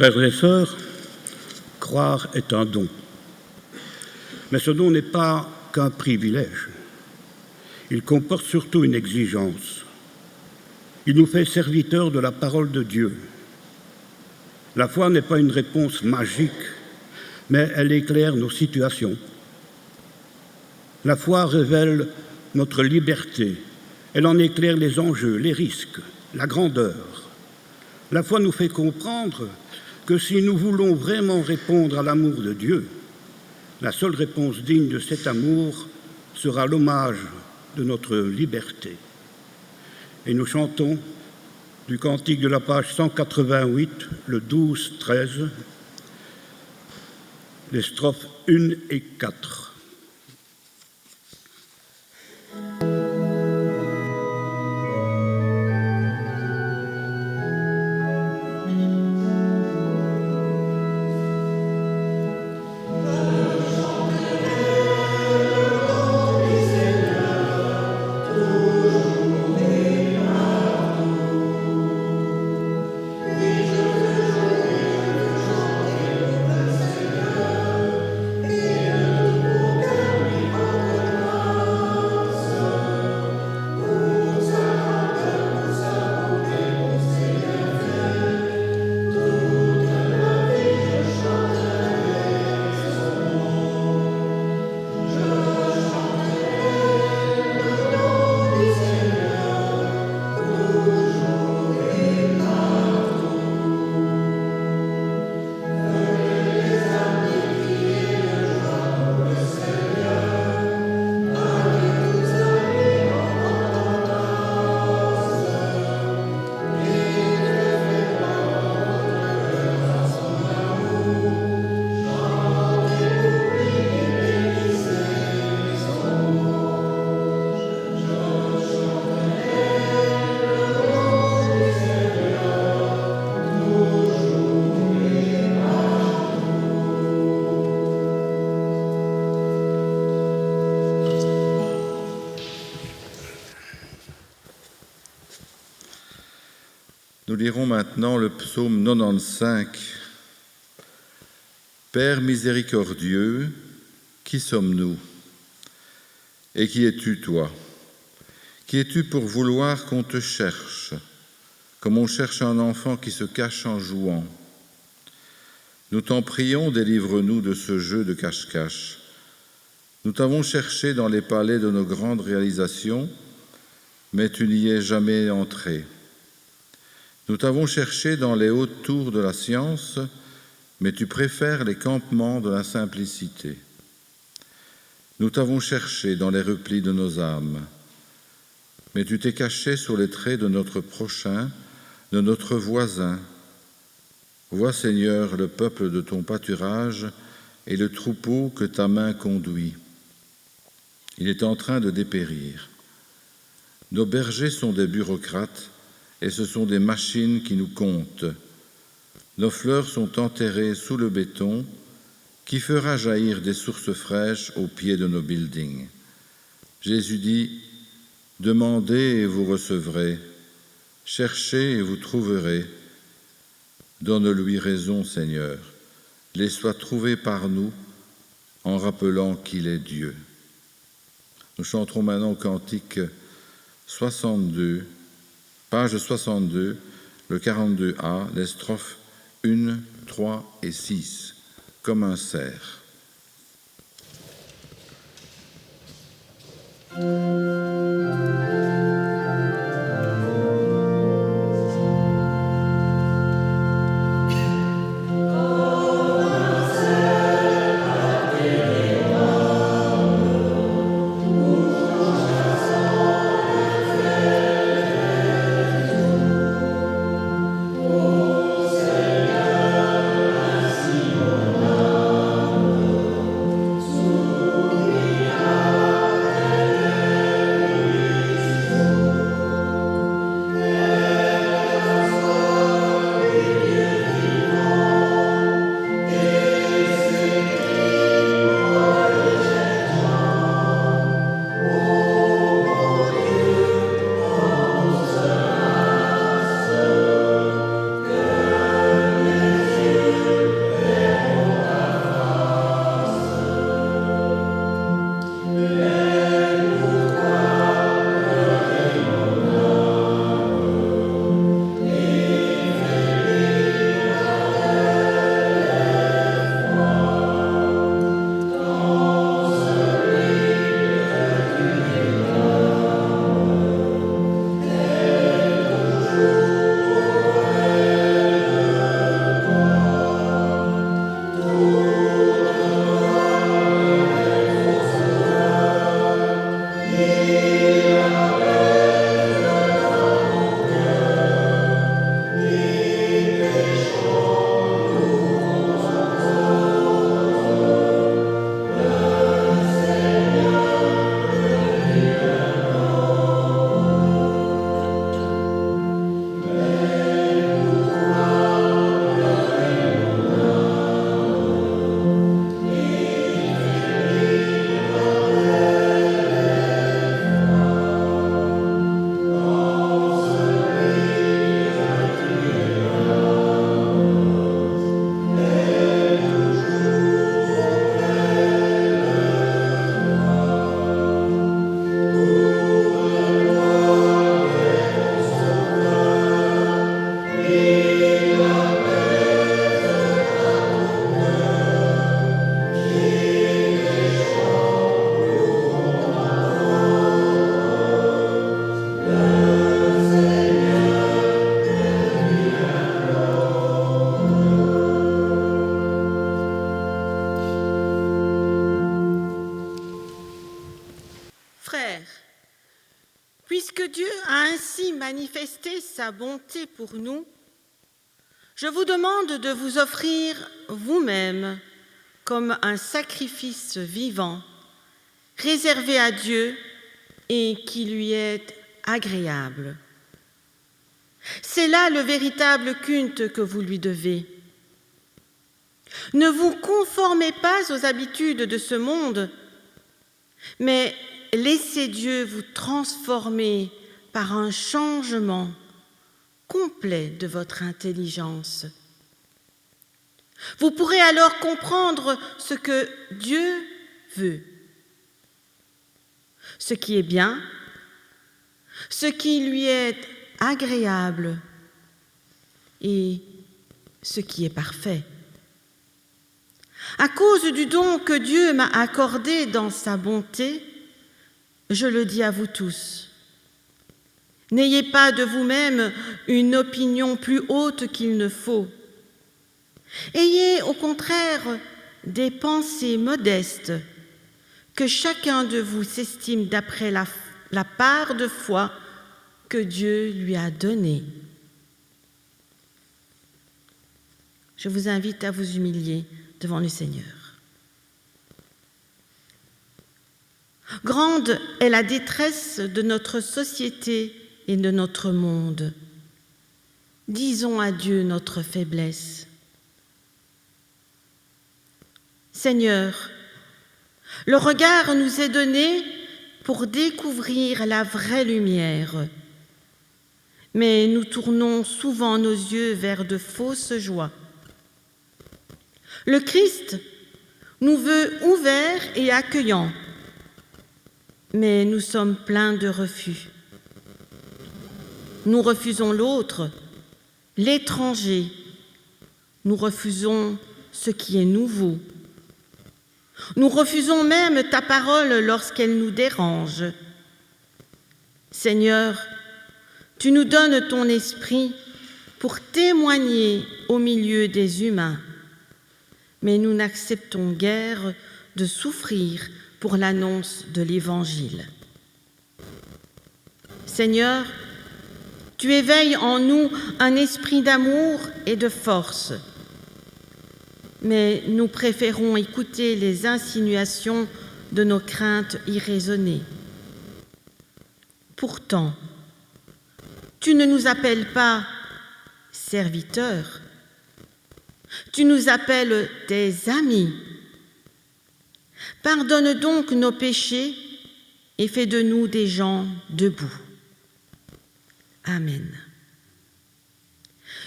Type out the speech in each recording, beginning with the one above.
Frères et sœurs, croire est un don. Mais ce don n'est pas qu'un privilège. Il comporte surtout une exigence. Il nous fait serviteurs de la parole de Dieu. La foi n'est pas une réponse magique, mais elle éclaire nos situations. La foi révèle notre liberté. Elle en éclaire les enjeux, les risques, la grandeur. La foi nous fait comprendre que si nous voulons vraiment répondre à l'amour de Dieu, la seule réponse digne de cet amour sera l'hommage de notre liberté. Et nous chantons du cantique de la page 188, le 12-13, les strophes 1 et 4. Nous lirons maintenant le psaume 95. Père miséricordieux, qui sommes-nous? Et qui es-tu, toi? Qui es-tu pour vouloir qu'on te cherche, comme on cherche un enfant qui se cache en jouant? Nous t'en prions, délivre-nous de ce jeu de cache-cache. Nous t'avons cherché dans les palais de nos grandes réalisations, mais tu n'y es jamais entré. Nous t'avons cherché dans les hautes tours de la science, mais tu préfères les campements de la simplicité. Nous t'avons cherché dans les replis de nos âmes, mais tu t'es caché sous les traits de notre prochain, de notre voisin. Vois, Seigneur, le peuple de ton pâturage et le troupeau que ta main conduit. Il est en train de dépérir. Nos bergers sont des bureaucrates, et ce sont des machines qui nous comptent. Nos fleurs sont enterrées sous le béton, qui fera jaillir des sources fraîches au pied de nos buildings. Jésus dit, « Demandez et vous recevrez, cherchez et vous trouverez. Donne-lui raison, Seigneur, les soit trouvés par nous, en rappelant qu'il est Dieu. » Nous chanterons maintenant au cantique 62, page 62, le 42a, les strophes 1, 3 et 6, comme un cerf. Puisque Dieu a ainsi manifesté sa bonté pour nous, je vous demande de vous offrir vous-même comme un sacrifice vivant, réservé à Dieu et qui lui est agréable. C'est là le véritable culte que vous lui devez. Ne vous conformez pas aux habitudes de ce monde, mais laissez Dieu vous transformer par un changement complet de votre intelligence. Vous pourrez alors comprendre ce que Dieu veut, ce qui est bien, ce qui lui est agréable et ce qui est parfait. À cause du don que Dieu m'a accordé dans sa bonté, je le dis à vous tous, n'ayez pas de vous-même une opinion plus haute qu'il ne faut. Ayez au contraire des pensées modestes, que chacun de vous s'estime d'après la part de foi que Dieu lui a donnée. Je vous invite à vous humilier devant le Seigneur. Grande est la détresse de notre société et de notre monde. Disons à Dieu notre faiblesse. Seigneur, le regard nous est donné pour découvrir la vraie lumière, mais nous tournons souvent nos yeux vers de fausses joies. Le Christ nous veut ouverts et accueillants, mais nous sommes pleins de refus. Nous refusons l'autre, l'étranger. Nous refusons ce qui est nouveau. Nous refusons même ta parole lorsqu'elle nous dérange. Seigneur, tu nous donnes ton esprit pour témoigner au milieu des humains, mais nous n'acceptons guère de souffrir pour l'annonce de l'Évangile. Seigneur, tu éveilles en nous un esprit d'amour et de force, mais nous préférons écouter les insinuations de nos craintes irraisonnées. Pourtant, tu ne nous appelles pas serviteurs, tu nous appelles tes amis. Pardonne donc nos péchés et fais de nous des gens debout. Amen.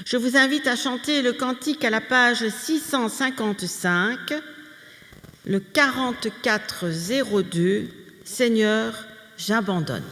Je vous invite à chanter le cantique à la page 655, le 4402, Seigneur, j'abandonne.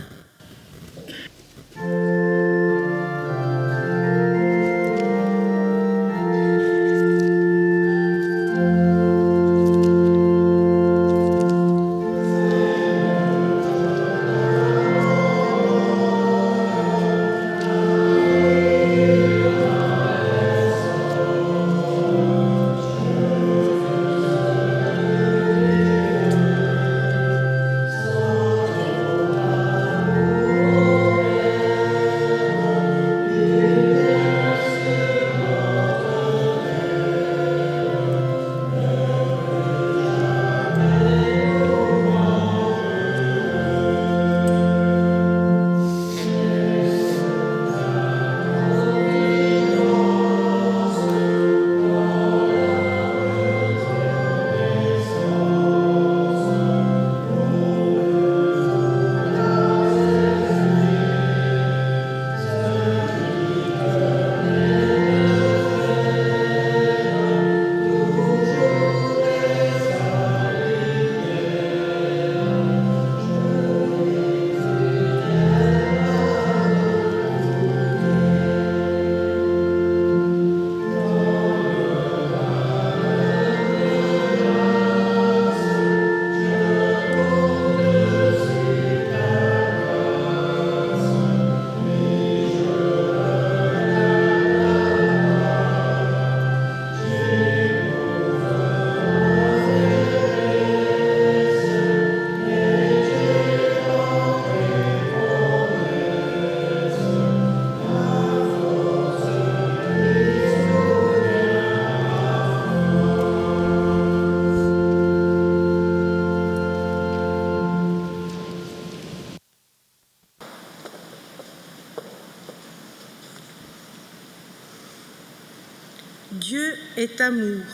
Dieu est amour.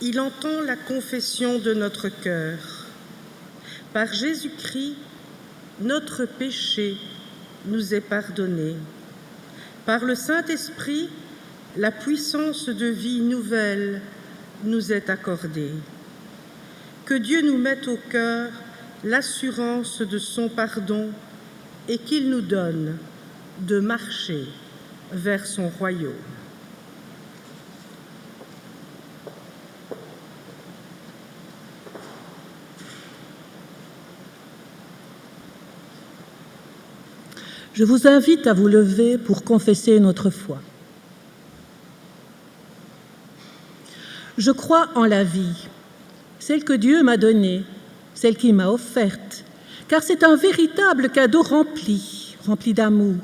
Il entend la confession de notre cœur. Par Jésus-Christ, notre péché nous est pardonné. Par le Saint-Esprit, la puissance de vie nouvelle nous est accordée. Que Dieu nous mette au cœur l'assurance de son pardon et qu'il nous donne de marcher vers son royaume. Je vous invite à vous lever pour confesser notre foi. Je crois en la vie, celle que Dieu m'a donnée, celle qu'il m'a offerte, car c'est un véritable cadeau rempli d'amour,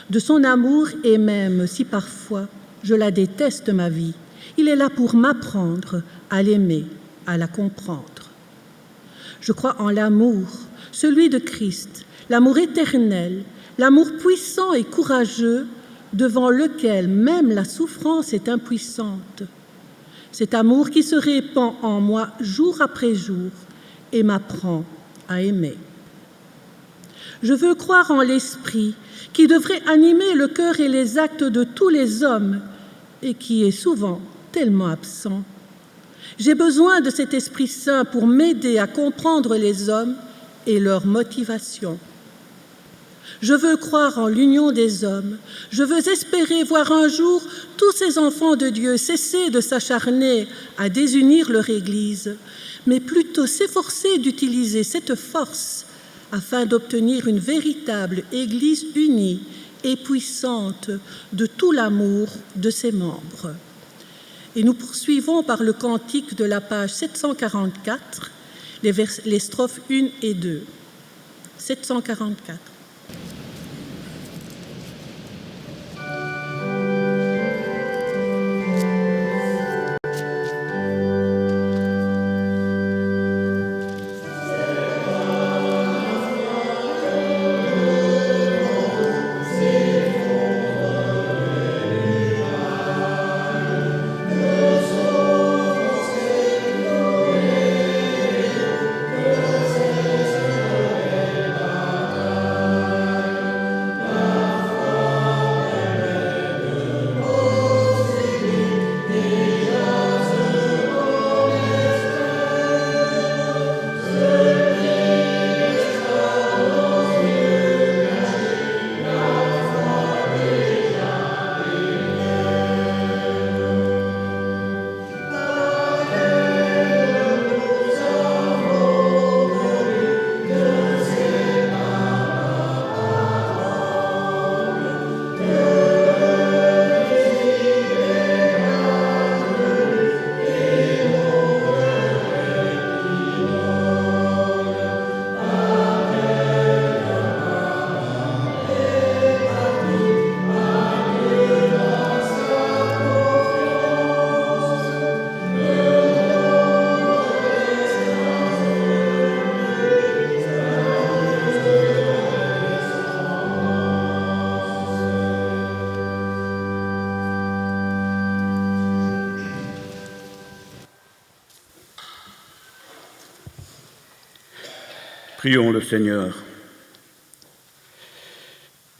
de son amour, et même si parfois je la déteste, ma vie, il est là pour m'apprendre à l'aimer, à la comprendre. Je crois en l'amour, celui de Christ, l'amour éternel, l'amour puissant et courageux devant lequel même la souffrance est impuissante. Cet amour qui se répand en moi jour après jour et m'apprend à aimer. Je veux croire en l'Esprit qui devrait animer le cœur et les actes de tous les hommes et qui est souvent tellement absent. J'ai besoin de cet Esprit Saint pour m'aider à comprendre les hommes et leurs motivations. Je veux croire en l'union des hommes. Je veux espérer voir un jour tous ces enfants de Dieu cesser de s'acharner à désunir leur Église, mais plutôt s'efforcer d'utiliser cette force afin d'obtenir une véritable Église unie et puissante de tout l'amour de ses membres. Et nous poursuivons par le cantique de la page 744, les strophes 1 et 2. 744. Prions le Seigneur.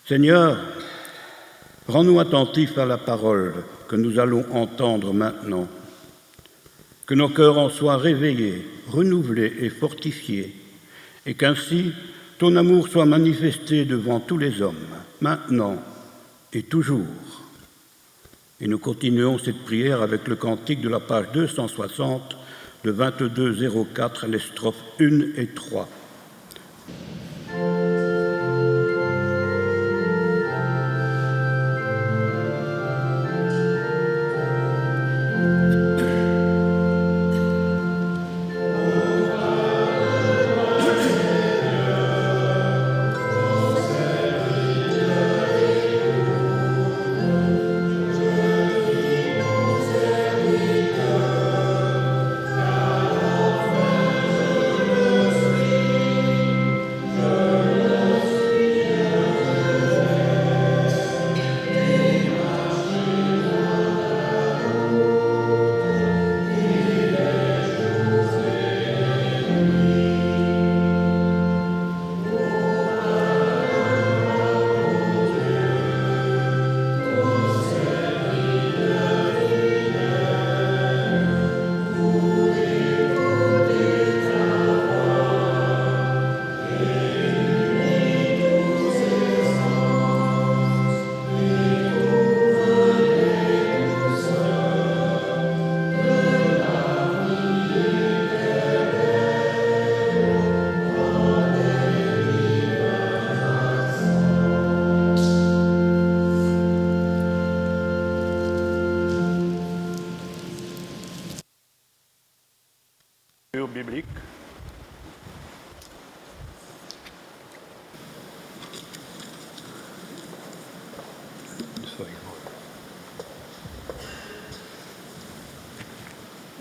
Seigneur, rends-nous attentifs à la parole que nous allons entendre maintenant. Que nos cœurs en soient réveillés, renouvelés et fortifiés, et qu'ainsi ton amour soit manifesté devant tous les hommes, maintenant et toujours. Et nous continuons cette prière avec le cantique de la page 260, de 2204, les strophes 1 et 3.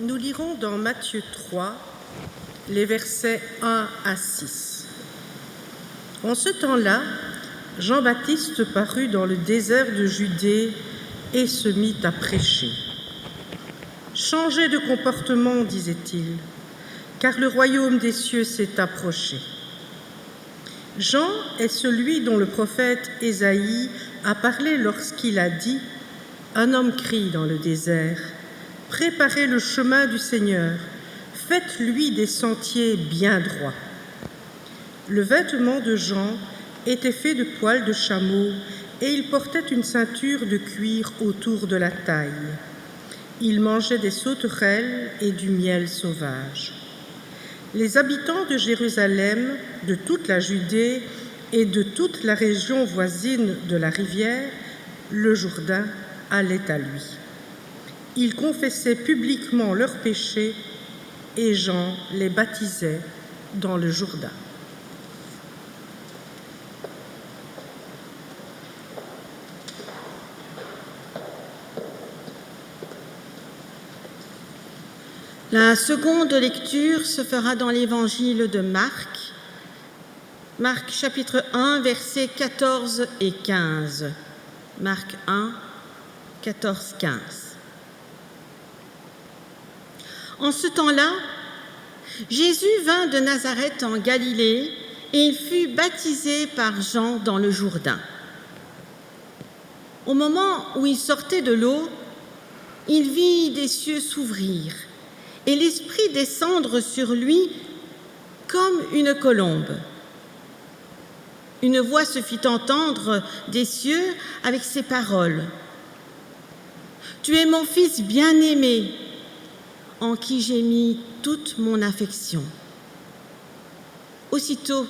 Nous lirons dans Matthieu 3, les versets 1 à 6. En ce temps-là, Jean-Baptiste parut dans le désert de Judée et se mit à prêcher. « Changez de comportement, disait-il, car le royaume des cieux s'est approché. » Jean est celui dont le prophète Ésaïe a parlé lorsqu'il a dit « Un homme crie dans le désert, préparez le chemin du Seigneur, faites-lui des sentiers bien droits. » Le vêtement de Jean était fait de poils de chameau et il portait une ceinture de cuir autour de la taille. Il mangeait des sauterelles et du miel sauvage. Les habitants de Jérusalem, de toute la Judée et de toute la région voisine de la rivière, le Jourdain, allaient à lui. Ils confessaient publiquement leurs péchés et Jean les baptisait dans le Jourdain. La seconde lecture se fera dans l'évangile de Marc. Marc chapitre 1, versets 14 et 15. Marc 1, 14, 15. En ce temps-là, Jésus vint de Nazareth en Galilée et il fut baptisé par Jean dans le Jourdain. Au moment où il sortait de l'eau, il vit des cieux s'ouvrir et l'Esprit descendre sur lui comme une colombe. Une voix se fit entendre des cieux avec ces paroles. « Tu es mon Fils bien-aimé, en qui j'ai mis toute mon affection. » Aussitôt,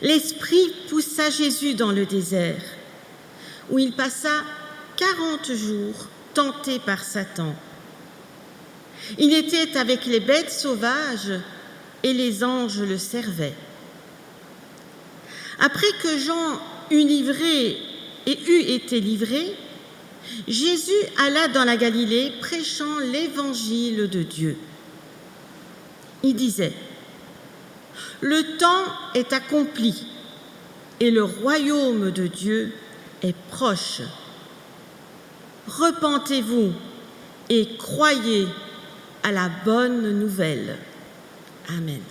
l'Esprit poussa Jésus dans le désert, où il passa 40 jours tenté par Satan. Il était avec les bêtes sauvages et les anges le servaient. Après que Jean eut été livré, Jésus alla dans la Galilée prêchant l'évangile de Dieu. Il disait : « Le temps est accompli et le royaume de Dieu est proche. Repentez-vous et croyez à la bonne nouvelle. » Amen.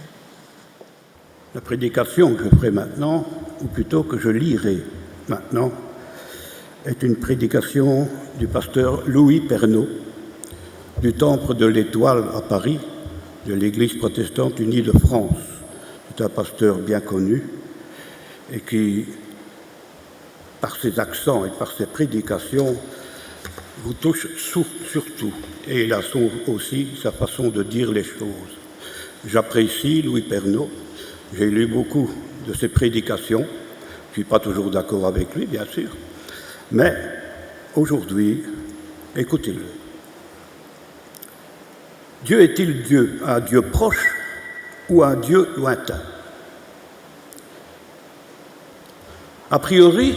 La prédication que je ferai maintenant, ou plutôt que je lirai maintenant, est une prédication du pasteur Louis Pernaut, du Temple de l'Étoile à Paris, de l'Église protestante unie de France. C'est un pasteur bien connu et qui, par ses accents et par ses prédications, vous touche surtout. Et il a aussi sa façon de dire les choses. J'apprécie Louis Pernaut. J'ai lu beaucoup de ses prédications. Je ne suis pas toujours d'accord avec lui, bien sûr. Mais aujourd'hui, écoutez-le. Dieu est-il Dieu, un Dieu proche ou un Dieu lointain? A priori,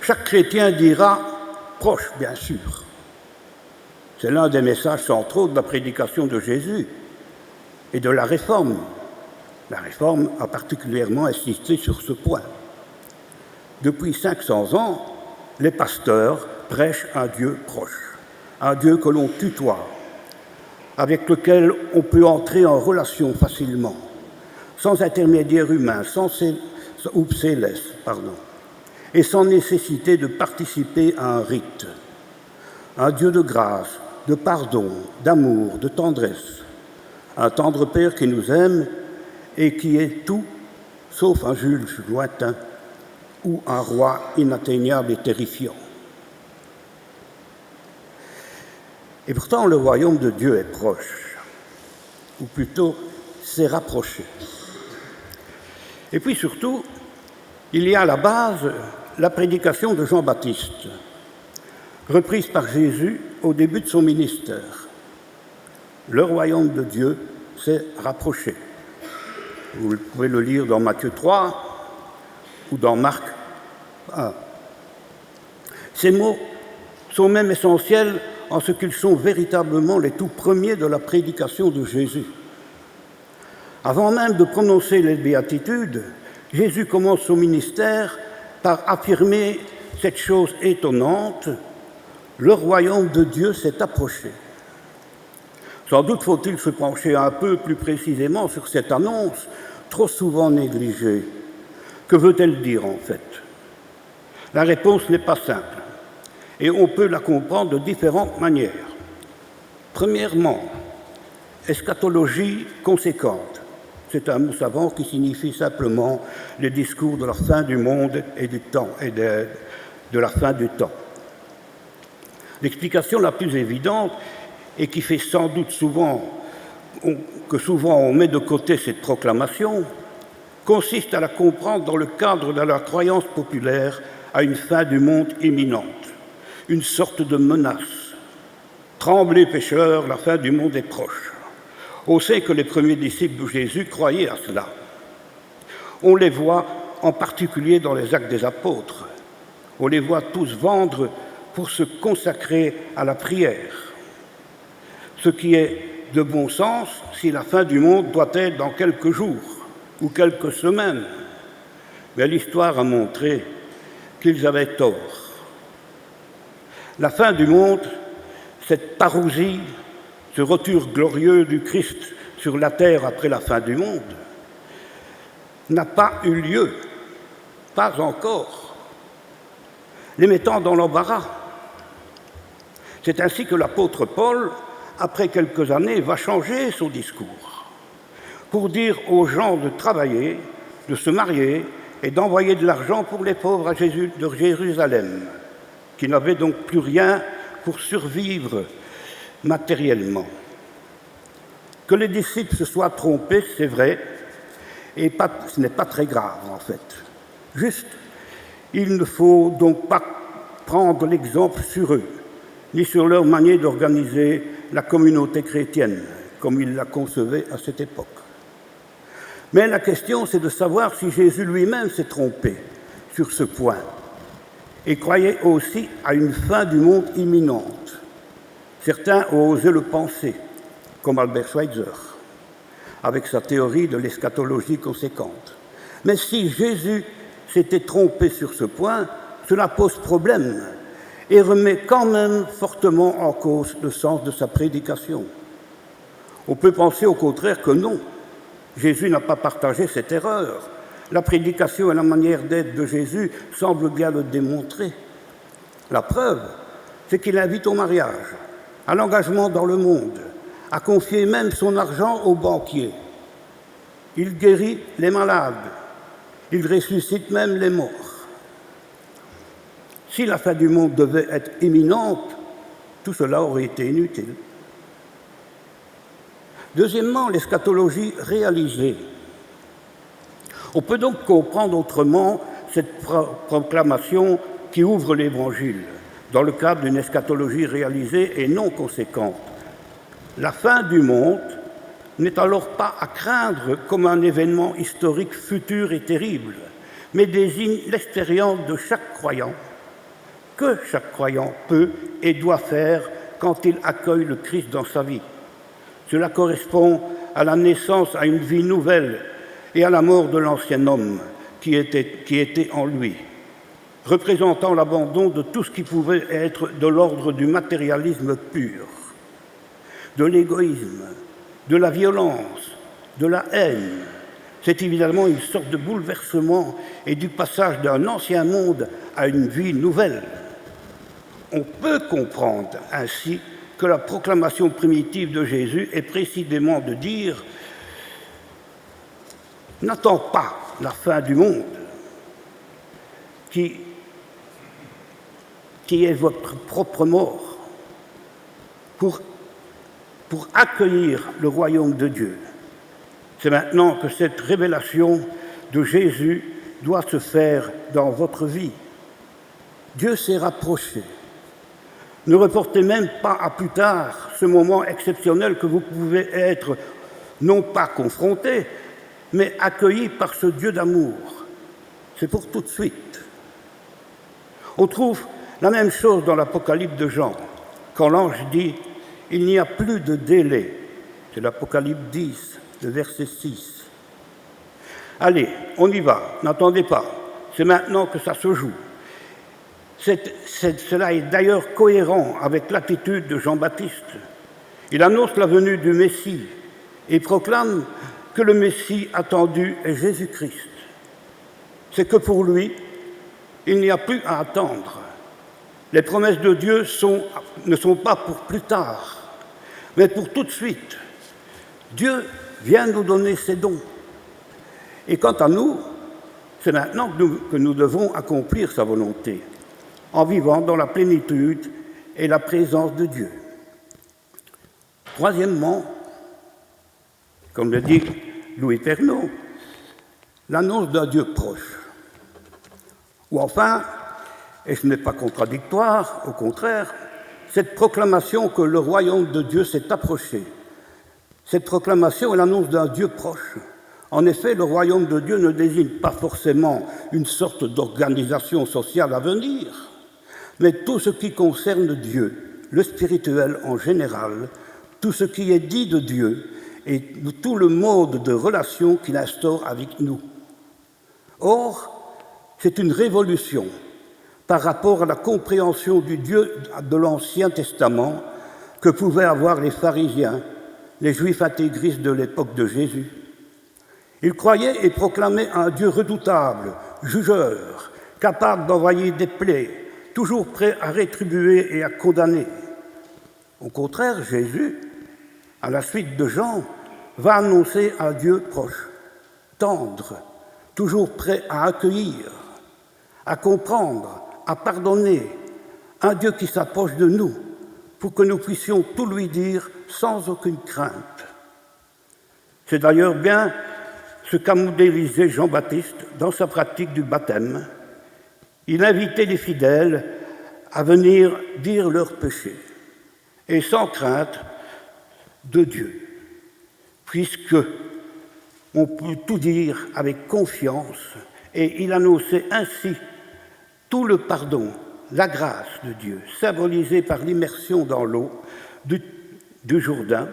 chaque chrétien dira proche, bien sûr. C'est l'un des messages centraux de la prédication de Jésus et de la Réforme. La Réforme a particulièrement insisté sur ce point. Depuis 500 ans, les pasteurs prêchent un Dieu proche, un Dieu que l'on tutoie, avec lequel on peut entrer en relation facilement, sans intermédiaire humain, ou céleste, et sans nécessité de participer à un rite. Un Dieu de grâce, de pardon, d'amour, de tendresse, un tendre Père qui nous aime et qui est tout sauf un juge lointain ou un roi inatteignable et terrifiant. Et pourtant, le royaume de Dieu est proche, ou plutôt s'est rapproché. Et puis surtout, il y a à la base la prédication de Jean-Baptiste, reprise par Jésus au début de son ministère. Le royaume de Dieu s'est rapproché. Vous pouvez le lire dans Matthieu 3 ou dans Marc 1. Ces mots sont même essentiels en ce qu'ils sont véritablement les tout premiers de la prédication de Jésus. Avant même de prononcer les béatitudes, Jésus commence son ministère par affirmer cette chose étonnante: le royaume de Dieu s'est approché. Sans doute faut-il se pencher un peu plus précisément sur cette annonce trop souvent négligée. Que veut-elle dire en fait? La réponse n'est pas simple et on peut la comprendre de différentes manières. Premièrement, eschatologie conséquente. C'est un mot savant qui signifie simplement les discours de la fin du monde et du temps, et de la fin du temps. L'explication la plus évidente, et qui fait sans doute souvent on met de côté cette proclamation, consiste à la comprendre dans le cadre de la croyance populaire à une fin du monde imminente, une sorte de menace. Tremblez, pécheurs, la fin du monde est proche. On sait que les premiers disciples de Jésus croyaient à cela. On les voit en particulier dans les Actes des Apôtres. On les voit tous vendre pour se consacrer à la prière. Ce qui est de bon sens si la fin du monde doit être dans quelques jours ou quelques semaines. Mais l'histoire a montré qu'ils avaient tort. La fin du monde, cette parousie, ce retour glorieux du Christ sur la terre après la fin du monde, n'a pas eu lieu, pas encore, les mettant dans l'embarras. C'est ainsi que l'apôtre Paul, après quelques années, va changer son discours pour dire aux gens de travailler, de se marier et d'envoyer de l'argent pour les pauvres de Jérusalem, qui n'avaient donc plus rien pour survivre matériellement. Que les disciples se soient trompés, c'est vrai, et ce n'est pas très grave en fait. Juste, il ne faut donc pas prendre l'exemple sur eux, ni sur leur manière d'organiser la communauté chrétienne, comme ils la concevaient à cette époque. Mais la question, c'est de savoir si Jésus lui-même s'est trompé sur ce point et croyait aussi à une fin du monde imminente. Certains ont osé le penser, comme Albert Schweitzer, avec sa théorie de l'eschatologie conséquente. Mais si Jésus s'était trompé sur ce point, cela pose problème et remet quand même fortement en cause le sens de sa prédication. On peut penser au contraire que non, Jésus n'a pas partagé cette erreur. La prédication et la manière d'être de Jésus semblent bien le démontrer. La preuve, c'est qu'il invite au mariage, à l'engagement dans le monde, à confier même son argent aux banquiers. Il guérit les malades, il ressuscite même les morts. Si la fin du monde devait être imminente, tout cela aurait été inutile. Deuxièmement, l'eschatologie réalisée. On peut donc comprendre autrement cette proclamation qui ouvre l'Évangile, dans le cadre d'une eschatologie réalisée et non conséquente. La fin du monde n'est alors pas à craindre comme un événement historique futur et terrible, mais désigne l'expérience de chaque croyant, que chaque croyant peut et doit faire quand il accueille le Christ dans sa vie. Cela correspond à la naissance à une vie nouvelle et à la mort de l'ancien homme qui était en lui, représentant l'abandon de tout ce qui pouvait être de l'ordre du matérialisme pur, de l'égoïsme, de la violence, de la haine. C'est évidemment une sorte de bouleversement et du passage d'un ancien monde à une vie nouvelle. On peut comprendre ainsi que la proclamation primitive de Jésus est précisément de dire « N'attends pas la fin du monde qui est votre propre mort pour accueillir le royaume de Dieu. C'est maintenant que cette révélation de Jésus doit se faire dans votre vie. Dieu s'est rapproché. Ne reportez même pas à plus tard ce moment exceptionnel que vous pouvez être non pas confronté, mais accueilli par ce Dieu d'amour. C'est pour tout de suite. On trouve la même chose dans l'Apocalypse de Jean, quand l'ange dit « Il n'y a plus de délai ». C'est l'Apocalypse 10, le verset 6. Allez, on y va, n'attendez pas, c'est maintenant que ça se joue. Cela est d'ailleurs cohérent avec l'attitude de Jean-Baptiste. Il annonce la venue du Messie et proclame que le Messie attendu est Jésus-Christ. C'est que pour lui, il n'y a plus à attendre. Les promesses de Dieu ne sont pas pour plus tard, mais pour tout de suite. Dieu vient nous donner ses dons. Et quant à nous, c'est maintenant que nous devons accomplir sa volonté, en vivant dans la plénitude et la présence de Dieu. Troisièmement, comme le dit Louis Pernaut, l'annonce d'un Dieu proche. Ou enfin, et ce n'est pas contradictoire, au contraire, cette proclamation que le royaume de Dieu s'est approché. Cette proclamation est l'annonce d'un Dieu proche. En effet, le royaume de Dieu ne désigne pas forcément une sorte d'organisation sociale à venir, mais tout ce qui concerne Dieu, le spirituel en général, tout ce qui est dit de Dieu et tout le mode de relation qu'il instaure avec nous. Or, c'est une révolution par rapport à la compréhension du Dieu de l'Ancien Testament que pouvaient avoir les pharisiens, les juifs intégristes de l'époque de Jésus. Ils croyaient et proclamaient un Dieu redoutable, jugeur, capable d'envoyer des plaies, toujours prêt à rétribuer et à condamner. Au contraire, Jésus, à la suite de Jean, va annoncer un Dieu proche, tendre, toujours prêt à accueillir, à comprendre, à pardonner, un Dieu qui s'approche de nous pour que nous puissions tout lui dire sans aucune crainte. C'est d'ailleurs bien ce qu'a modélisé Jean-Baptiste dans sa pratique du baptême. Il invitait les fidèles à venir dire leurs péchés, et sans crainte de Dieu, puisque on peut tout dire avec confiance, et il annonçait ainsi tout le pardon, la grâce de Dieu, symbolisée par l'immersion dans l'eau du Jourdain.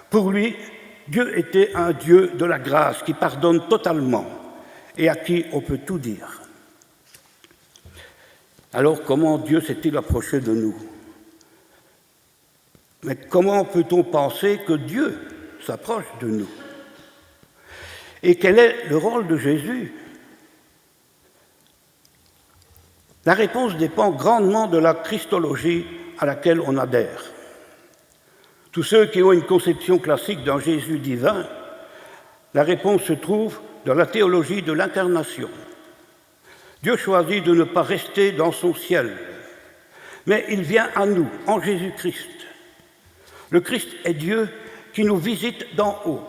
Pour lui, Dieu était un Dieu de la grâce qui pardonne totalement et à qui on peut tout dire. Alors comment Dieu s'est-il approché de nous? Mais comment peut-on penser que Dieu s'approche de nous? Et quel est le rôle de Jésus? La réponse dépend grandement de la christologie à laquelle on adhère. Tous ceux qui ont une conception classique d'un Jésus divin, la réponse se trouve dans la théologie de l'incarnation. Dieu choisit de ne pas rester dans son ciel, mais il vient à nous en Jésus-Christ. Le Christ est Dieu qui nous visite d'en haut,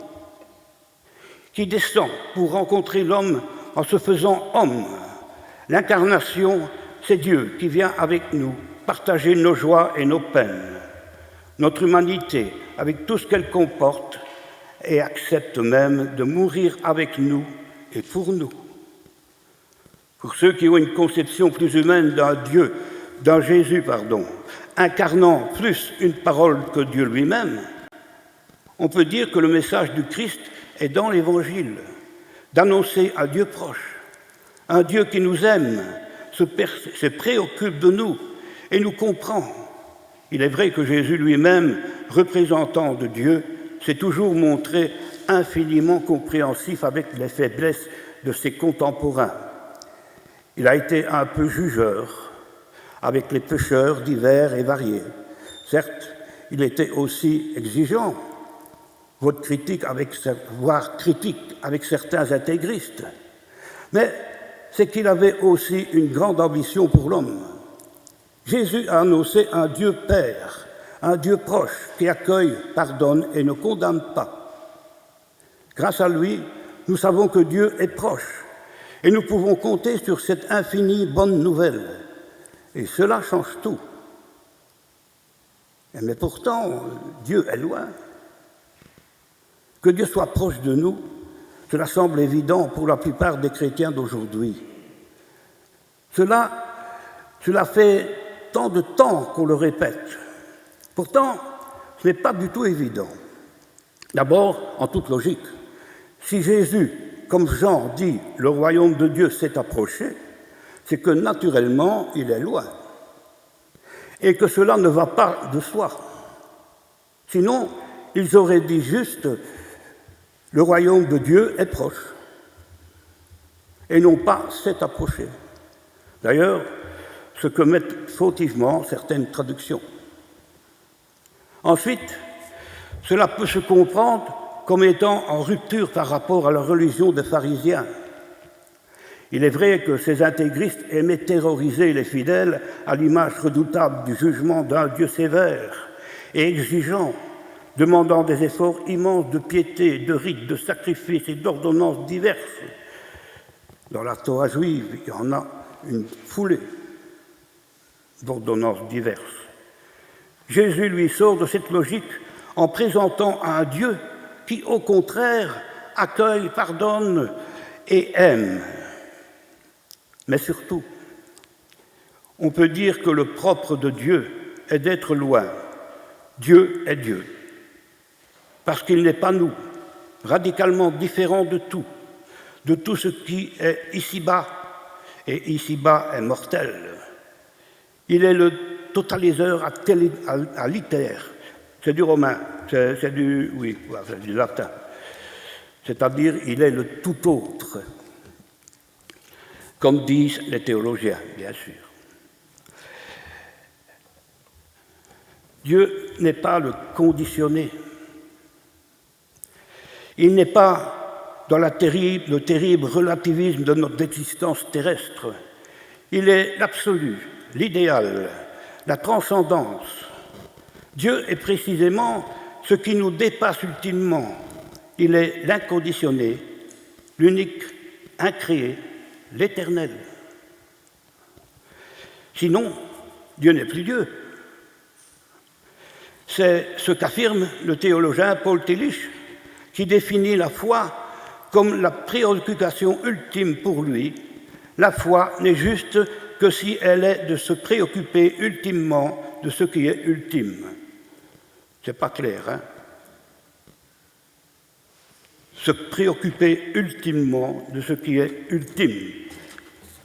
qui descend pour rencontrer l'homme en se faisant homme. L'incarnation, c'est Dieu qui vient avec nous partager nos joies et nos peines, notre humanité avec tout ce qu'elle comporte, et accepte même de mourir avec nous et pour nous. Pour ceux qui ont une conception plus humaine d'un Jésus, incarnant plus une parole que Dieu lui-même, on peut dire que le message du Christ est dans l'Évangile, d'annoncer un Dieu proche, un Dieu qui nous aime, se préoccupe de nous et nous comprend. Il est vrai que Jésus lui-même, représentant de Dieu, s'est toujours montré infiniment compréhensif avec les faiblesses de ses contemporains. Il a été un peu jugeur avec les pécheurs divers et variés. Certes, il était aussi exigeant, voire critique avec certains intégristes, mais c'est qu'il avait aussi une grande ambition pour l'homme. Jésus a annoncé un Dieu Père, un Dieu proche qui accueille, pardonne et ne condamne pas. Grâce à lui, nous savons que Dieu est proche et nous pouvons compter sur cette infinie bonne nouvelle. Et cela change tout. Mais pourtant, Dieu est loin. Que Dieu soit proche de nous, cela semble évident pour la plupart des chrétiens d'aujourd'hui. Cela fait tant de temps qu'on le répète. Pourtant, ce n'est pas du tout évident. D'abord, en toute logique, si Jésus, comme Jean dit, le royaume de Dieu s'est approché, c'est que naturellement, il est loin. Et que cela ne va pas de soi. Sinon, ils auraient dit juste, le royaume de Dieu est proche. Et non pas s'est approché. D'ailleurs, ce que mettent fautivement certaines traductions. Ensuite, cela peut se comprendre comme étant en rupture par rapport à la religion des pharisiens. Il est vrai que ces intégristes aimaient terroriser les fidèles à l'image redoutable du jugement d'un Dieu sévère et exigeant, demandant des efforts immenses de piété, de rites, de sacrifices et d'ordonnances diverses. Dans la Torah juive, il y en a une foulée d'ordonnances diverses. Jésus lui sort de cette logique en présentant un Dieu qui, au contraire, accueille, pardonne et aime. Mais surtout, on peut dire que le propre de Dieu est d'être loin. Dieu est Dieu. Parce qu'il n'est pas nous, radicalement différent de tout ce qui est ici-bas, et ici-bas est mortel. Il est le totaliseur aliter, c'est du romain, c'est du latin, c'est-à-dire il est le tout autre, comme disent les théologiens, bien sûr. Dieu n'est pas le conditionné. Il n'est pas dans le terrible relativisme de notre existence terrestre. Il est l'absolu, l'idéal, la transcendance. Dieu est précisément ce qui nous dépasse ultimement. Il est l'inconditionné, l'unique, incréé, l'éternel. Sinon, Dieu n'est plus Dieu. C'est ce qu'affirme le théologien Paul Tillich, qui définit la foi comme la préoccupation ultime pour lui. La foi n'est juste que si elle est de se préoccuper ultimement de ce qui est ultime. C'est pas clair, hein? Se préoccuper ultimement de ce qui est ultime.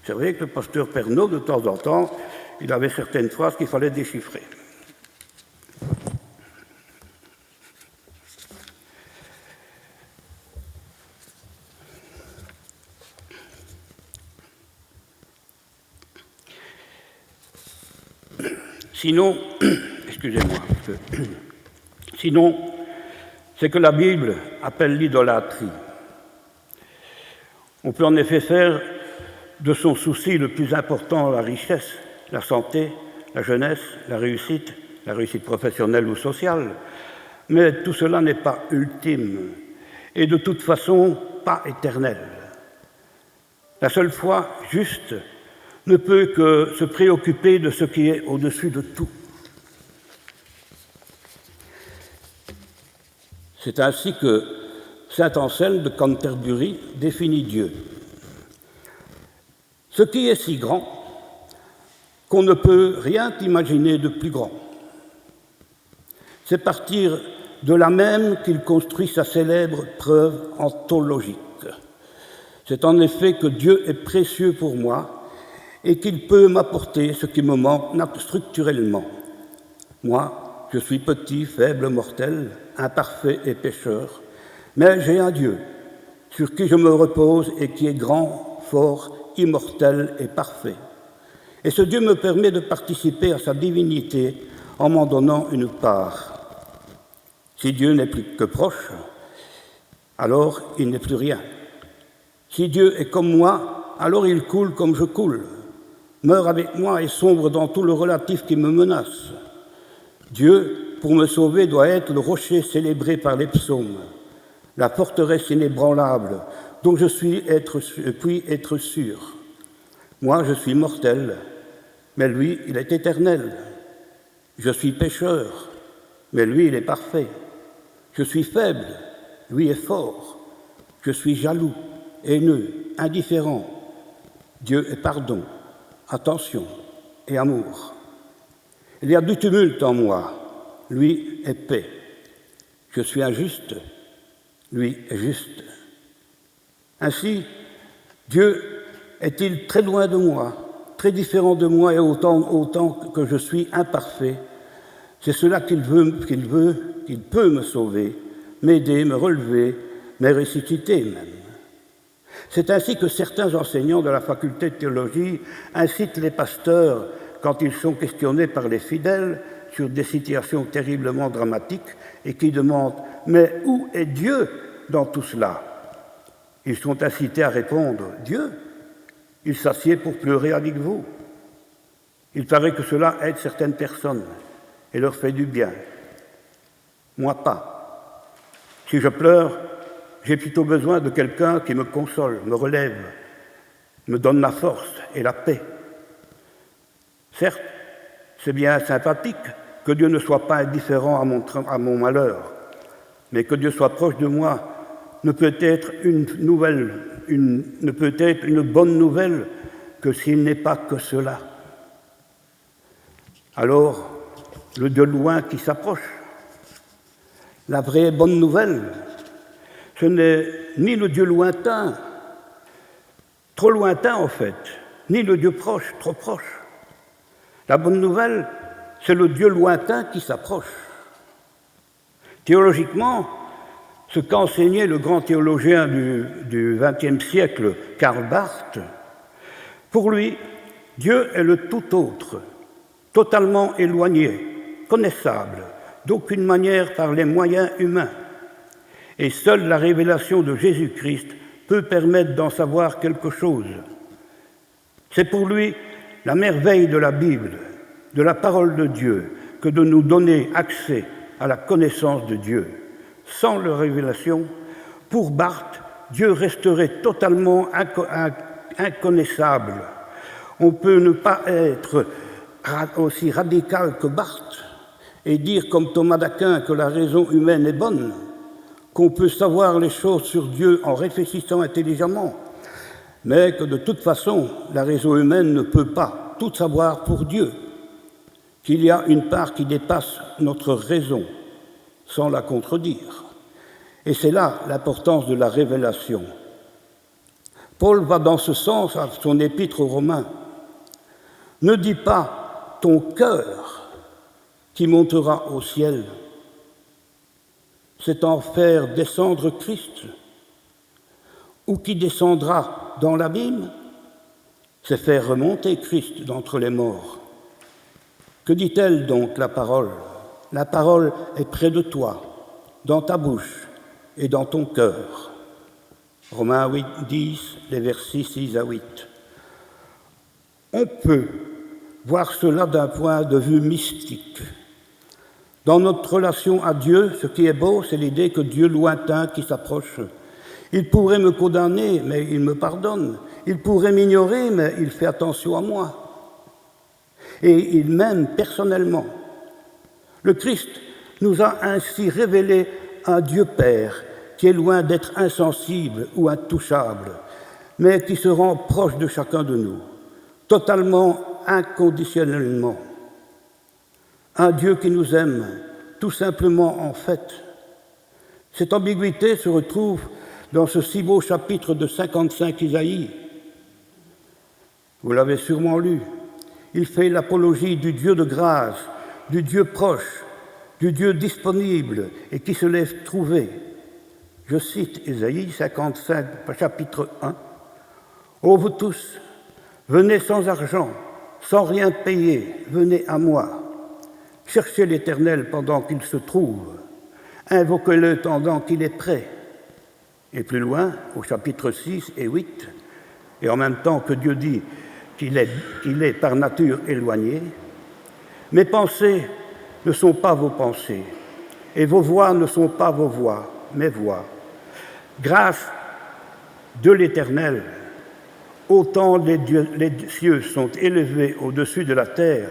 C'est vrai que le pasteur Pernaut, de temps en temps, il avait certaines phrases qu'il fallait déchiffrer. Sinon, excusez-moi, sinon, c'est que la Bible appelle l'idolâtrie. On peut en effet faire de son souci le plus important la richesse, la santé, la jeunesse, la réussite professionnelle ou sociale, mais tout cela n'est pas ultime et de toute façon pas éternel. La seule foi juste ne peut que se préoccuper de ce qui est au-dessus de tout. C'est ainsi que saint Anselme de Canterbury définit Dieu. Ce qui est si grand qu'on ne peut rien imaginer de plus grand. C'est partir de là même qu'il construit sa célèbre preuve ontologique. C'est en effet que Dieu est précieux pour moi et qu'il peut m'apporter ce qui me manque structurellement. Moi, je suis petit, faible, mortel, imparfait et pécheur, mais j'ai un Dieu sur qui je me repose et qui est grand, fort, immortel et parfait. Et ce Dieu me permet de participer à sa divinité en m'en donnant une part. Si Dieu n'est plus que proche, alors il n'est plus rien. Si Dieu est comme moi, alors il coule comme je coule, meurt avec moi et sombre dans tout le relatif qui me menace. Dieu, pour me sauver, doit être le rocher célébré par les psaumes, la forteresse inébranlable dont je puis être sûr. Moi, je suis mortel, mais lui, il est éternel. Je suis pécheur, mais lui, il est parfait. Je suis faible, lui est fort. Je suis jaloux, haineux, indifférent. Dieu est pardon, attention et amour. Il y a du tumulte en moi. lui est paix. Je suis injuste, lui est juste. Ainsi, Dieu est-il très loin de moi, très différent de moi et autant que je suis imparfait. C'est cela qu'il peut me sauver, m'aider, me relever, me ressusciter même. C'est ainsi que certains enseignants de la faculté de théologie incitent les pasteurs, quand ils sont questionnés par les fidèles sur des situations terriblement dramatiques et qui demandent « Mais où est Dieu dans tout cela ?» Ils sont incités à répondre « Dieu, il s'assied pour pleurer avec vous. » Il paraît que cela aide certaines personnes et leur fait du bien. Moi pas. Si je pleure, j'ai plutôt besoin de quelqu'un qui me console, me relève, me donne la force et la paix. Certes, c'est bien sympathique que Dieu ne soit pas indifférent à mon malheur, mais que Dieu soit proche de moi ne peut être une bonne nouvelle que s'il n'est pas que cela. Alors, le Dieu loin qui s'approche, la vraie bonne nouvelle, ce n'est ni le Dieu lointain, trop lointain en fait, ni le Dieu proche, trop proche. La bonne nouvelle, c'est le Dieu lointain qui s'approche. Théologiquement, ce qu'a enseigné le grand théologien du XXe siècle, Karl Barth, pour lui, Dieu est le tout autre, totalement éloigné, connaissable, d'aucune manière par les moyens humains. Et seule la révélation de Jésus-Christ peut permettre d'en savoir quelque chose. C'est pour lui la merveille de la Bible, de la parole de Dieu, que de nous donner accès à la connaissance de Dieu. Sans leur révélation, pour Barth, Dieu resterait totalement inconnaissable. On peut ne pas être aussi radical que Barth et dire comme Thomas d'Aquin que la raison humaine est bonne, qu'on peut savoir les choses sur Dieu en réfléchissant intelligemment, mais que de toute façon, la raison humaine ne peut pas tout savoir pour Dieu, qu'il y a une part qui dépasse notre raison, sans la contredire. Et c'est là l'importance de la révélation. Paul va dans ce sens à son épître aux Romains. Ne dis pas ton cœur qui montera au ciel. C'est en faire descendre Christ, ou qui descendra dans l'abîme, c'est faire remonter Christ d'entre les morts. Que dit-elle donc la parole? La parole est près de toi, dans ta bouche et dans ton cœur. Romains 8, 10, les versets 6 à 8. On peut voir cela d'un point de vue mystique. Dans notre relation à Dieu, ce qui est beau, c'est l'idée que Dieu lointain qui s'approche. Il pourrait me condamner, mais il me pardonne. Il pourrait m'ignorer, mais il fait attention à moi. Et il m'aime personnellement. Le Christ nous a ainsi révélé un Dieu Père qui est loin d'être insensible ou intouchable, mais qui se rend proche de chacun de nous, totalement, inconditionnellement. Un Dieu qui nous aime, tout simplement en fait. Cette ambiguïté se retrouve dans ce si beau chapitre de 55 Isaïe. Vous l'avez sûrement lu. Il fait l'apologie du Dieu de grâce, du Dieu proche, du Dieu disponible et qui se laisse trouver. Je cite Isaïe 55, chapitre 1. « Ô vous tous, venez sans argent, sans rien payer, venez à moi. Cherchez l'Éternel pendant qu'il se trouve, invoquez-le pendant qu'il est prêt. » Et plus loin, au chapitre 6 et 8, et en même temps que Dieu dit qu'il est par nature éloigné, « Mes pensées ne sont pas vos pensées, et vos voix ne sont pas vos voix, mes voix. Grâce de l'Éternel, autant les cieux sont élevés au-dessus de la terre,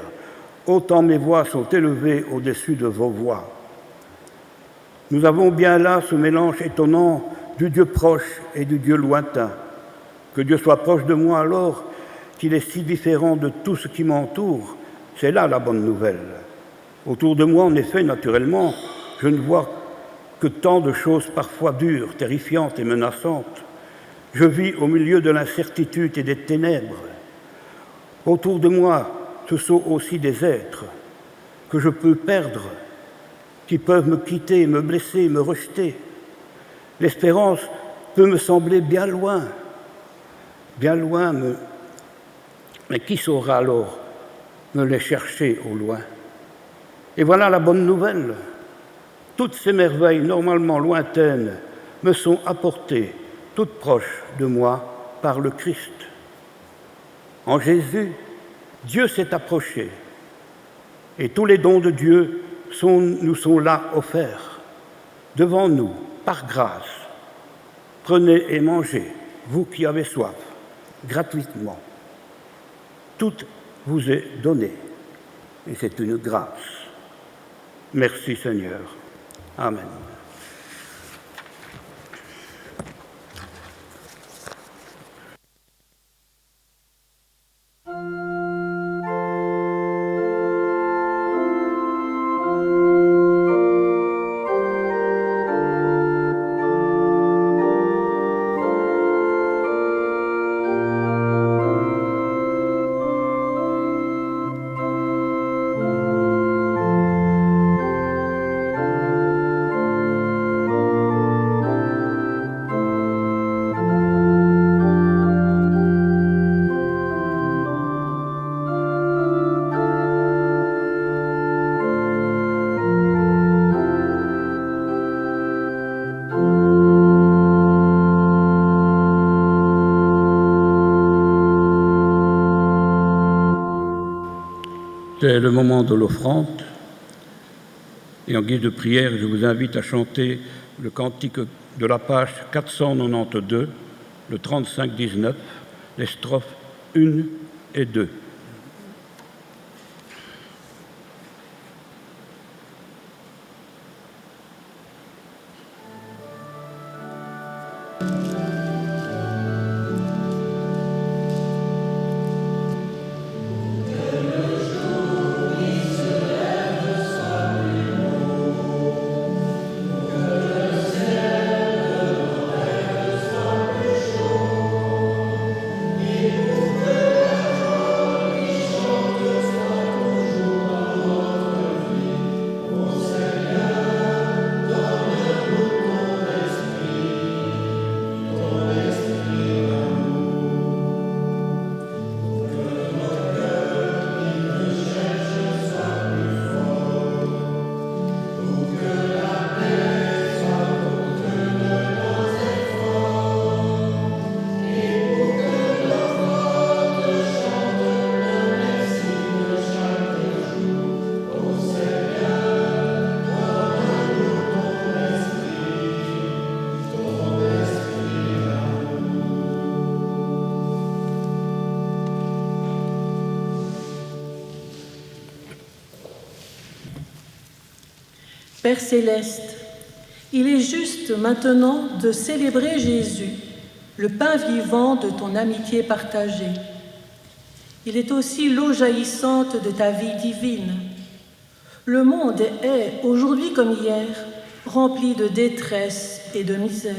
autant mes voix sont élevées au-dessus de vos voix. » Nous avons bien là ce mélange étonnant du Dieu proche et du Dieu lointain. Que Dieu soit proche de moi alors qu'il est si différent de tout ce qui m'entoure, c'est là la bonne nouvelle. Autour de moi, en effet, naturellement, je ne vois que tant de choses parfois dures, terrifiantes et menaçantes. Je vis au milieu de l'incertitude et des ténèbres. Autour de moi, ce sont aussi des êtres que je peux perdre, qui peuvent me quitter, me blesser, me rejeter. L'espérance peut me sembler bien loin, mais qui saura alors me les chercher au loin? Et voilà la bonne nouvelle. Toutes ces merveilles normalement lointaines me sont apportées, toutes proches de moi, par le Christ. En Jésus, Dieu s'est approché et tous les dons de Dieu nous sont là offerts, devant nous, par grâce. Prenez et mangez, vous qui avez soif, gratuitement. Tout vous est donné et c'est une grâce. Merci Seigneur. Amen. C'est le moment de l'offrande. Et en guise de prière, je vous invite à chanter le cantique de la page 492, le 35-19, les strophes 1 et 2. Père céleste, il est juste maintenant de célébrer Jésus, le pain vivant de ton amitié partagée. Il est aussi l'eau jaillissante de ta vie divine. Le monde est, aujourd'hui comme hier, rempli de détresse et de misère.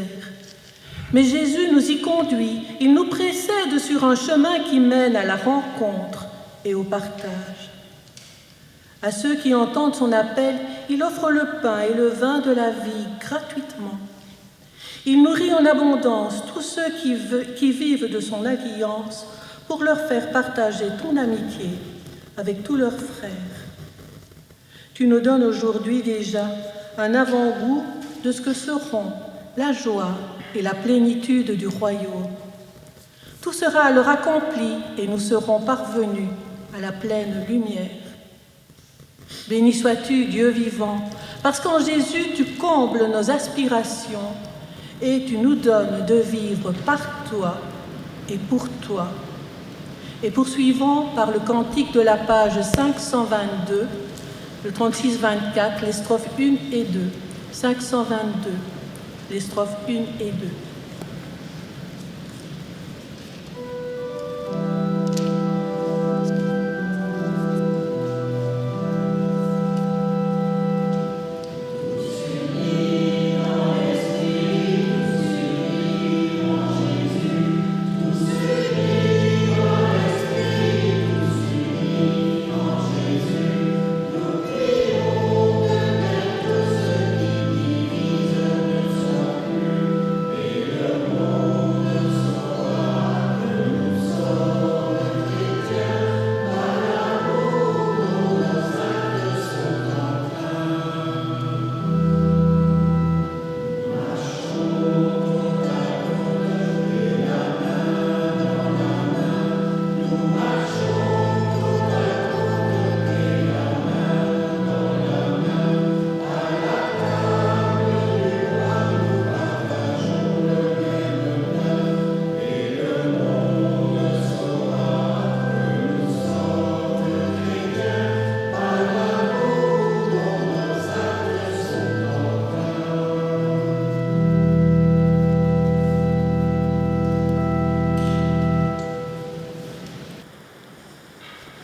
Mais Jésus nous y conduit, il nous précède sur un chemin qui mène à la rencontre et au partage. À ceux qui entendent son appel, il offre le pain et le vin de la vie gratuitement. Il nourrit en abondance tous ceux qui vivent de son alliance pour leur faire partager ton amitié avec tous leurs frères. Tu nous donnes aujourd'hui déjà un avant-goût de ce que seront la joie et la plénitude du royaume. Tout sera alors accompli et nous serons parvenus à la pleine lumière. Béni sois-tu, Dieu vivant, parce qu'en Jésus, tu combles nos aspirations et tu nous donnes de vivre par toi et pour toi. Et poursuivons par le cantique de la page 522, le 36-24, les strophes 1 et 2. 522, les strophes 1 et 2.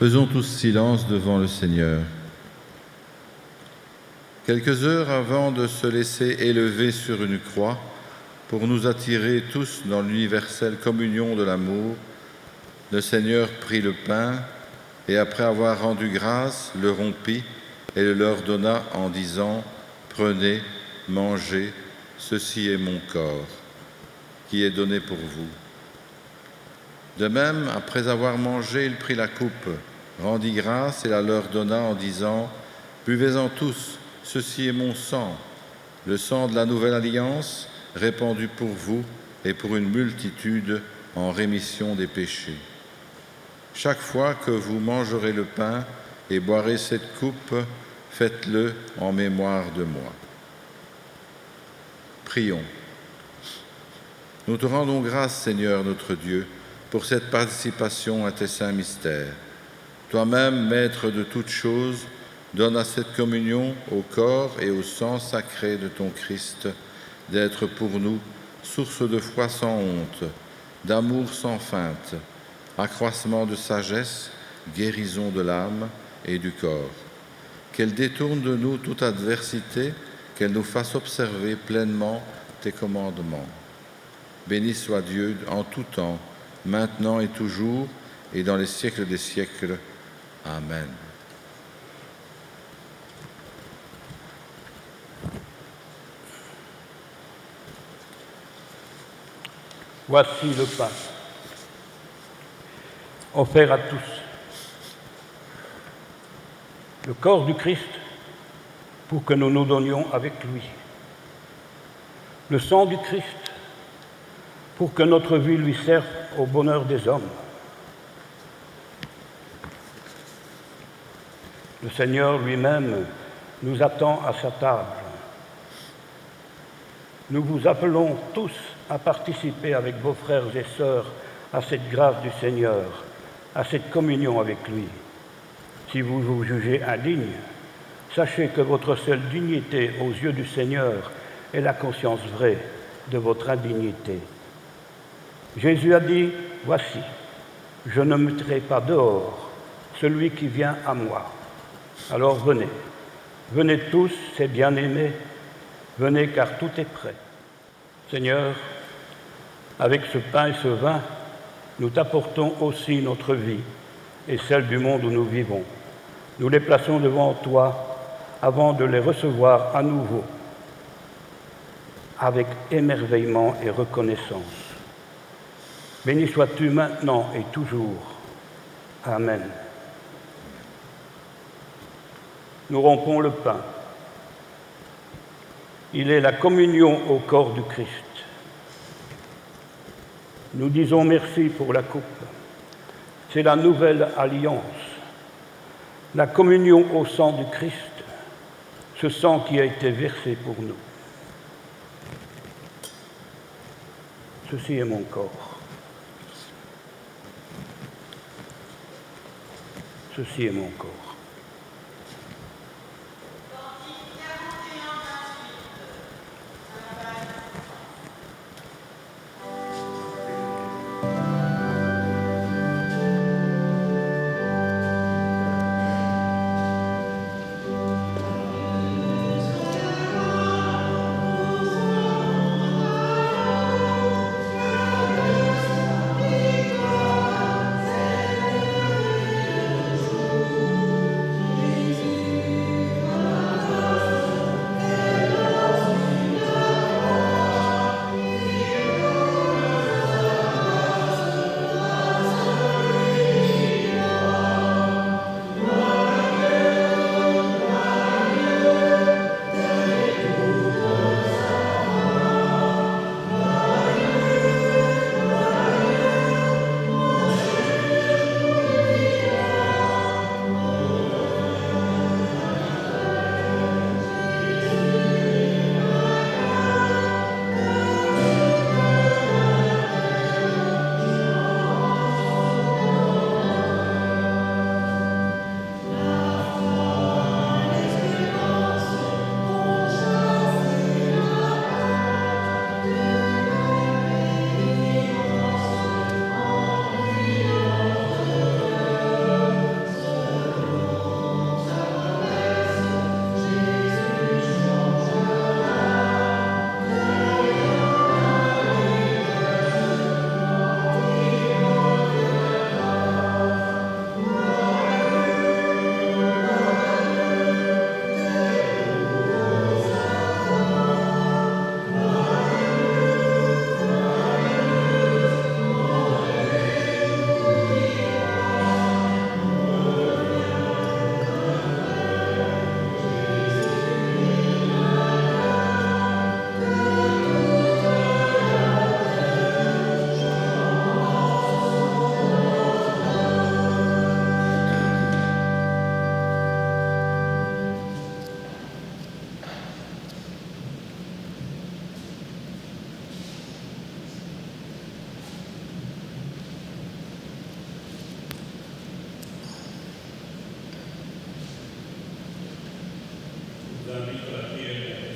Faisons tous silence devant le Seigneur. Quelques heures avant de se laisser élever sur une croix, pour nous attirer tous dans l'universelle communion de l'amour, le Seigneur prit le pain et après avoir rendu grâce, le rompit et le leur donna en disant « Prenez, mangez, ceci est mon corps, qui est donné pour vous. » De même, après avoir mangé, il prit la coupe, rendit grâce et la leur donna en disant « Buvez-en tous, ceci est mon sang, le sang de la nouvelle alliance, répandu pour vous et pour une multitude en rémission des péchés. Chaque fois que vous mangerez le pain et boirez cette coupe, faites-le en mémoire de moi. » Prions. Nous te rendons grâce, Seigneur notre Dieu, pour cette participation à tes saints mystères. Toi-même, Maître de toutes choses, donne à cette communion, au corps et au sang sacré de ton Christ, d'être pour nous source de foi sans honte, d'amour sans feinte, accroissement de sagesse, guérison de l'âme et du corps. Qu'elle détourne de nous toute adversité, qu'elle nous fasse observer pleinement tes commandements. Béni soit Dieu en tout temps, maintenant et toujours, et dans les siècles des siècles. Amen. Voici le pain, offert à tous. Le corps du Christ, pour que nous nous donnions avec lui. Le sang du Christ, pour que notre vie lui serve au bonheur des hommes. Le Seigneur lui-même nous attend à sa table. Nous vous appelons tous à participer avec vos frères et sœurs à cette grâce du Seigneur, à cette communion avec lui. Si vous vous jugez indigne, sachez que votre seule dignité aux yeux du Seigneur est la conscience vraie de votre indignité. Jésus a dit « Voici, je ne mettrai pas dehors celui qui vient à moi. Alors venez, venez tous, ces bien-aimés, venez car tout est prêt. Seigneur, avec ce pain et ce vin, nous t'apportons aussi notre vie et celle du monde où nous vivons. Nous les plaçons devant toi avant de les recevoir à nouveau, avec émerveillement et reconnaissance. Béni sois-tu maintenant et toujours. Amen. Nous rompons le pain. Il est la communion au corps du Christ. Nous disons merci pour la coupe. C'est la nouvelle alliance. La communion au sang du Christ, ce sang qui a été versé pour nous. Ceci est mon corps. Ceci est mon corps.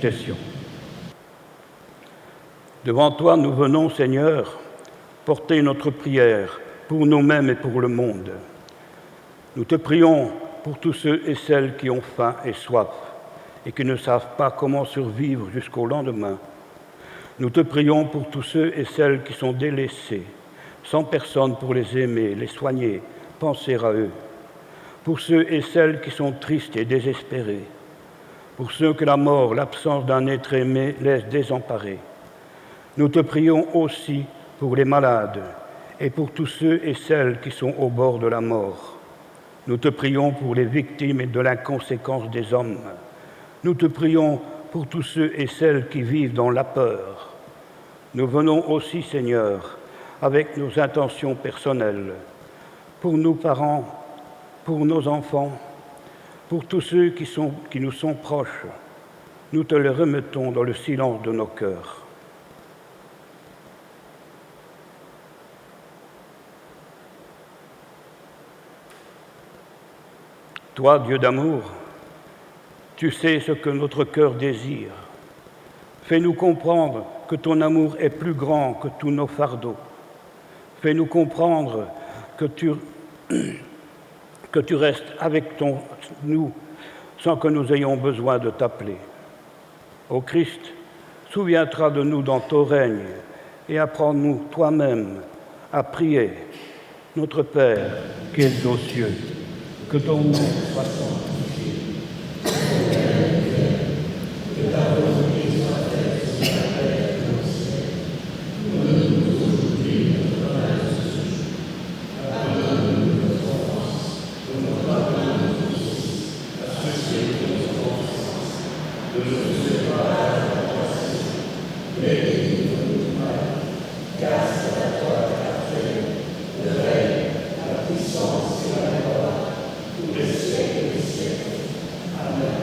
Tession. Devant toi, nous venons, Seigneur, porter notre prière pour nous-mêmes et pour le monde. Nous te prions pour tous ceux et celles qui ont faim et soif et qui ne savent pas comment survivre jusqu'au lendemain. Nous te prions pour tous ceux et celles qui sont délaissés, sans personne pour les aimer, les soigner, penser à eux. Pour ceux et celles qui sont tristes et désespérés. Pour ceux que la mort, l'absence d'un être aimé laisse désemparés. Nous te prions aussi pour les malades et pour tous ceux et celles qui sont au bord de la mort. Nous te prions pour les victimes de l'inconséquence des hommes. Nous te prions pour tous ceux et celles qui vivent dans la peur. Nous venons aussi, Seigneur, avec nos intentions personnelles, pour nos parents, pour nos enfants, pour tous ceux qui nous sont proches. Nous te les remettons dans le silence de nos cœurs. Toi, Dieu d'amour, tu sais ce que notre cœur désire. Fais-nous comprendre que ton amour est plus grand que tous nos fardeaux. Fais-nous comprendre que tu restes avec nous sans que nous ayons besoin de t'appeler. Ô Christ, souviens-toi de nous dans ton règne et apprends-nous toi-même à prier. Notre Père qui es aux cieux, que ton nom soit sanctifié. Que ta volonté soit faite sur la terre comme au ciel. Donne-nous aujourd'hui notre pain de ce jour. Pardonne-nous nos offenses, comme nous pardonnons aussi à ceux qui nous ont offensés. Ne nous fais pas à la tentation, mais délivre-nous du mal. Car c'est à toi qu'appartiennent le règne, la puissance et la gloire, tous les siècles des siècles. Amen.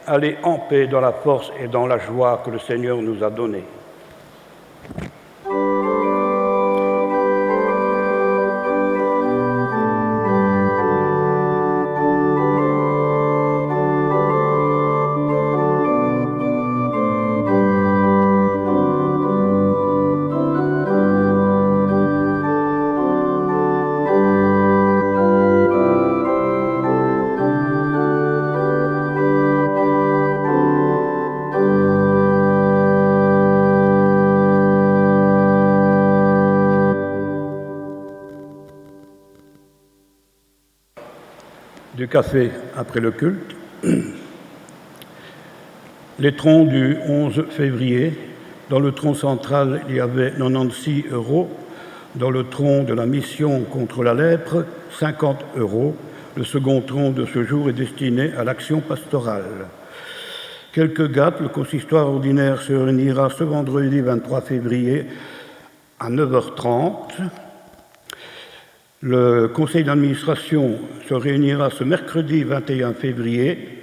Allez en paix dans la force et dans la joie que le Seigneur nous a donnée. Du café après le culte. Les troncs du 11 février. Dans le tronc central, il y avait 96 €. Dans le tronc de la mission contre la lèpre, 50 €. Le second tronc de ce jour est destiné à l'action pastorale. Quelques dates. Le consistoire ordinaire se réunira ce vendredi 23 février à 9h30. Le conseil d'administration se réunira ce mercredi 21 février,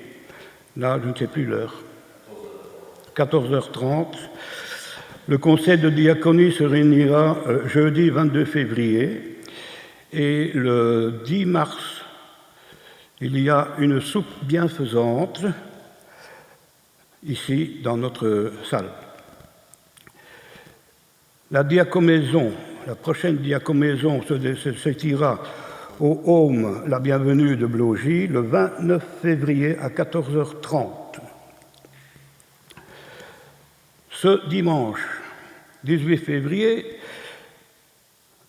là je ne sais plus l'heure, 14h30. Le conseil de diaconie se réunira jeudi 22 février et le 10 mars, il y a une soupe bienfaisante ici dans notre salle. La diacomaison. La prochaine diacomaison se tira au Home La Bienvenue de Blogy le 29 février à 14h30. Ce dimanche 18 février,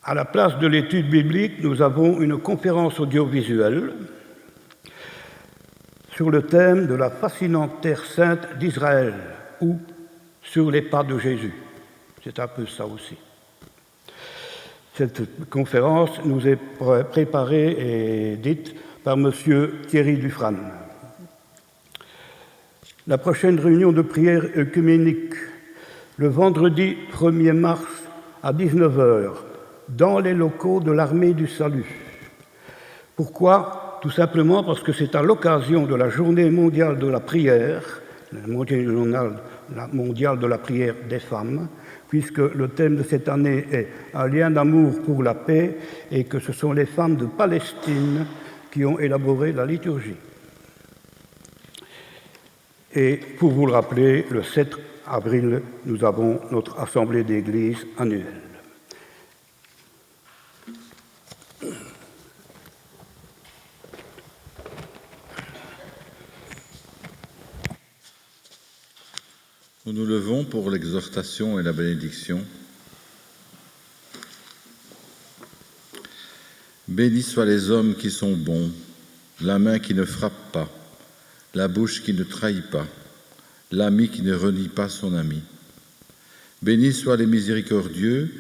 à la place de l'étude biblique, nous avons une conférence audiovisuelle sur le thème de la fascinante terre sainte d'Israël ou sur les pas de Jésus. C'est un peu ça aussi. Cette conférence nous est préparée et dite par M. Thierry Dufresne. La prochaine réunion de prière œcuménique, le vendredi 1er mars à 19h, dans les locaux de l'Armée du Salut. Pourquoi ? Tout simplement parce que c'est à l'occasion de la Journée mondiale de la prière, la Journée mondiale de la prière des femmes, puisque le thème de cette année est « Un lien d'amour pour la paix » et que ce sont les femmes de Palestine qui ont élaboré la liturgie. Et pour vous le rappeler, le 7 avril, nous avons notre assemblée d'église annuelle. Nous nous levons pour l'exhortation et la bénédiction. Bénis soient les hommes qui sont bons, la main qui ne frappe pas, la bouche qui ne trahit pas, l'ami qui ne renie pas son ami. Bénis soient les miséricordieux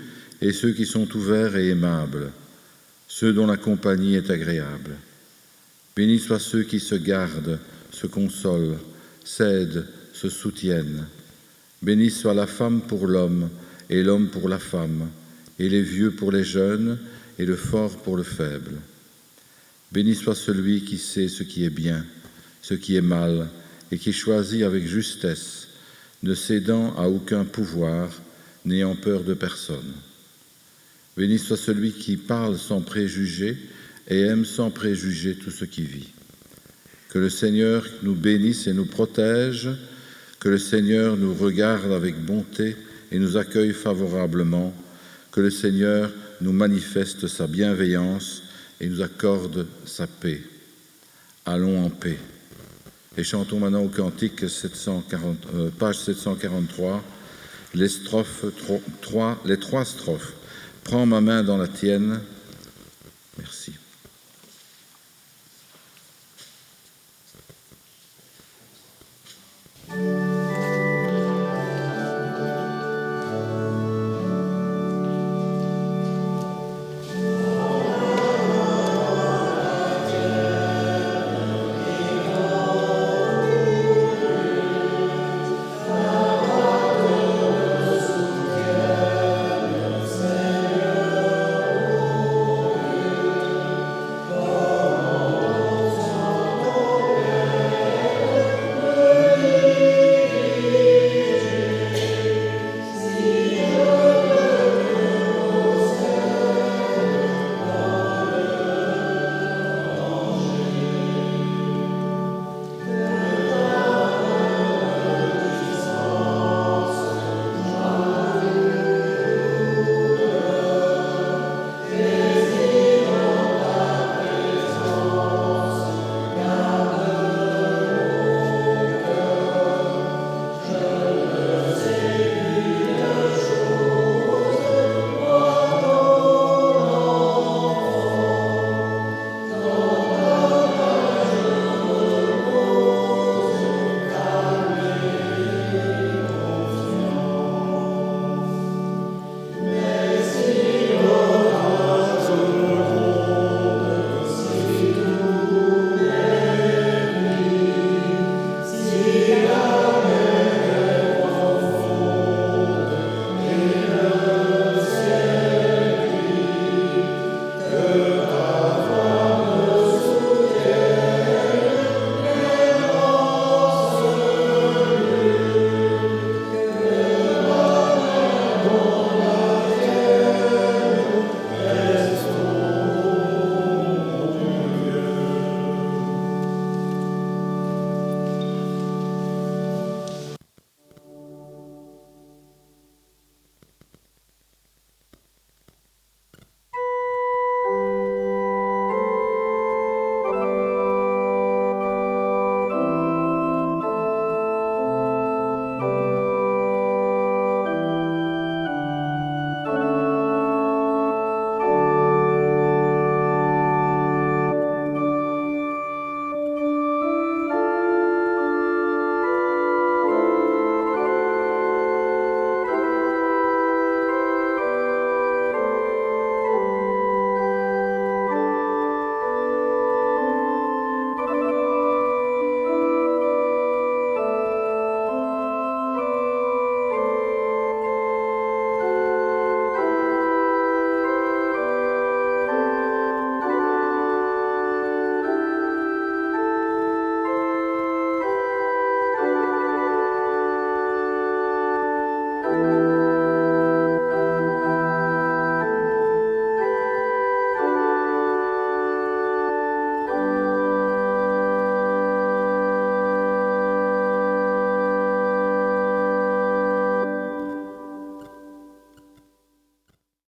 et ceux qui sont ouverts et aimables, ceux dont la compagnie est agréable. Bénis soient ceux qui se gardent, se consolent, s'aident, se soutiennent. Bénis soit la femme pour l'homme et l'homme pour la femme, et les vieux pour les jeunes et le fort pour le faible. Béni soit celui qui sait ce qui est bien, ce qui est mal, et qui choisit avec justesse, ne cédant à aucun pouvoir, n'ayant peur de personne. Béni soit celui qui parle sans préjugés et aime sans préjugés tout ce qui vit. Que le Seigneur nous bénisse et nous protège, que le Seigneur nous regarde avec bonté et nous accueille favorablement, que le Seigneur nous manifeste sa bienveillance et nous accorde sa paix. Allons en paix. Et chantons maintenant au cantique page 743, les trois strophes. Prends ma main dans la tienne,